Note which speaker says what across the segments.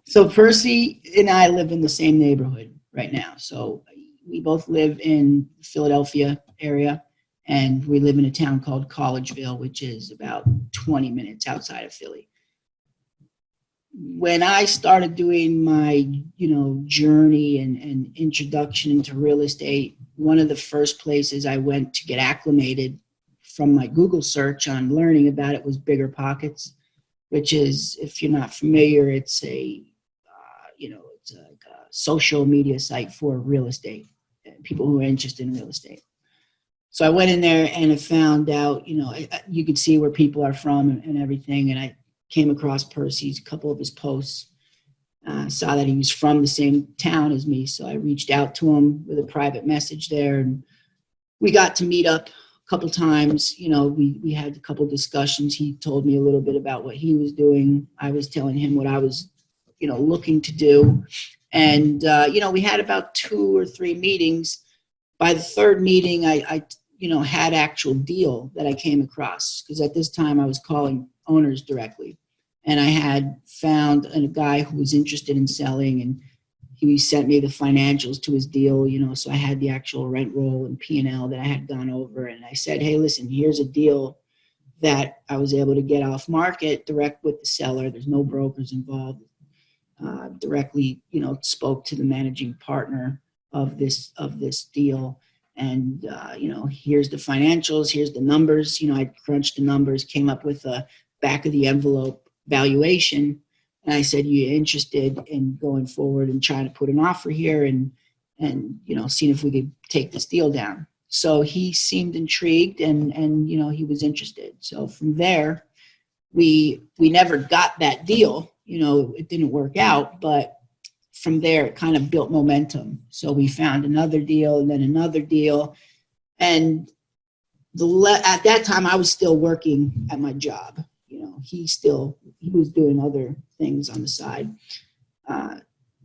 Speaker 1: So Percy and I live in the same neighborhood right now. So we both live in the Philadelphia area, and we live in a town called Collegeville, which is about 20 minutes outside of Philly. When I started doing my, journey and introduction into real estate, one of the first places I went to get acclimated from my Google search on learning about it was Bigger Pockets, which is, if you're not familiar, it's it's like a social media site for real estate, people who are interested in real estate. So I went in there and I found out, you could see where people are from and everything. And I came across Percy's, a couple of his posts, saw that he was from the same town as me. So I reached out to him with a private message there, and we got to meet up a couple times. We had a couple discussions. He told me a little bit about what he was doing. I was telling him what I was, looking to do. And, we had about 2 or 3 meetings. By the third meeting, I had actual deal that I came across, because at this time I was calling owners directly. And I had found a guy who was interested in selling, and he sent me the financials to his deal, so I had the actual rent roll and P&L that I had gone over. And I said, hey, listen, here's a deal that I was able to get off market direct with the seller. There's no brokers involved. Directly, spoke to the managing partner of this deal. And, here's the financials, here's the numbers. I crunched the numbers, came up with a back of the envelope valuation. And I said, you interested in going forward and trying to put an offer here and seeing if we could take this deal down. So he seemed intrigued and he was interested. So from there, we never got that deal. It didn't work out, but from there it kind of built momentum. So we found another deal and then another deal. And at that time I was still working at my job. He was doing other things on the side.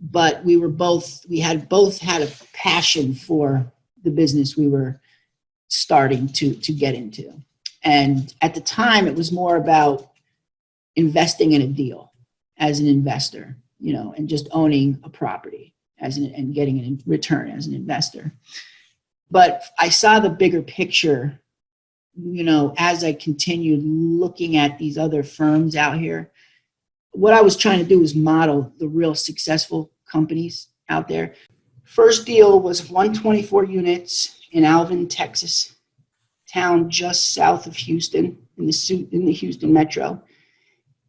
Speaker 1: But we had both had a passion for the business we were starting to get into. And at the time it was more about investing in a deal as an investor, and just owning a property and getting a return as an investor. But I saw the bigger picture, as I continued looking at these other firms out here. What I was trying to do was model the real successful companies out there. First deal was 124 units in Alvin, Texas, town just south of Houston in the Houston metro.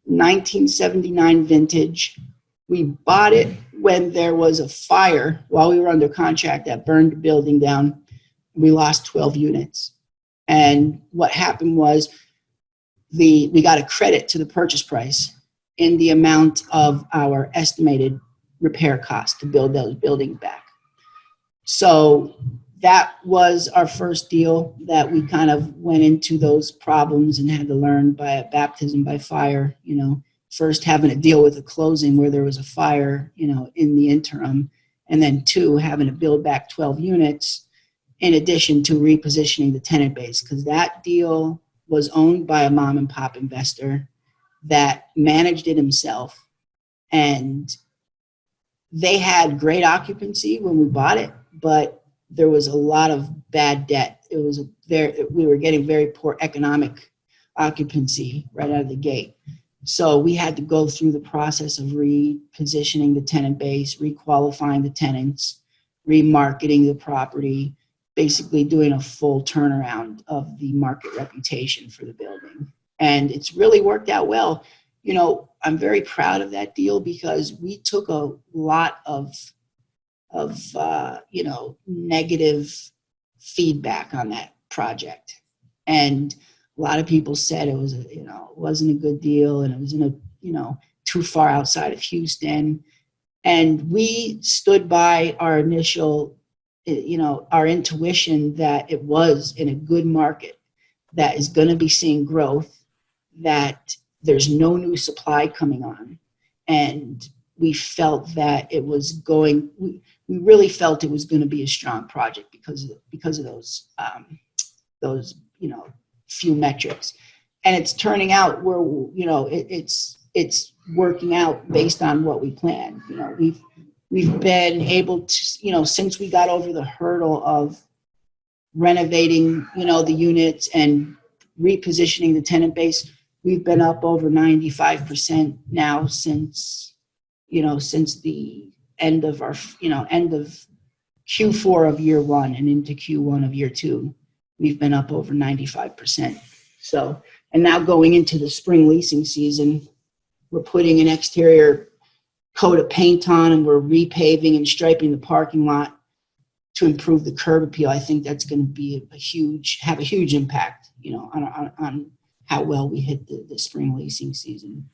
Speaker 1: 1979 vintage. We bought it when there was a fire while we were under contract that burned the building down. We lost 12 units. And what happened was we got a credit to the purchase price in the amount of our estimated repair cost to build those buildings back. So that was our first deal that we kind of went into those problems and had to learn by a baptism by fire, first having to deal with a closing where there was a fire, in the interim, and then 2, having to build back 12 units in addition to repositioning the tenant base, because that deal was owned by a mom and pop investor that managed it himself. And they had great occupancy when we bought it, but there was a lot of bad debt. We were getting very poor economic occupancy right out of the gate. So we had to go through the process of repositioning the tenant base, requalifying the tenants, remarketing the property, basically doing a full turnaround of the market reputation for the building. And it's really worked out well. I'm very proud of that deal because we took a lot of negative feedback on that project. And a lot of people said it was, it wasn't a good deal and it was too far outside of Houston. And we stood by our initial, our intuition that it was in a good market that is going to be seeing growth, that there's no new supply coming on. And we felt that it was we really felt it was going to be a strong project because of those few metrics. And it's turning out it's working out based on what we planned. We've been able to, since we got over the hurdle of renovating, the units and repositioning the tenant base, we've been up over 95% now since the end of Q4 of year one and into Q1 of year two. We've been up over 95%. So, and now going into the spring leasing season, we're putting an exterior coat of paint on, and we're repaving and striping the parking lot to improve the curb appeal. I think that's going to be have a huge impact, on how well we hit the spring leasing season.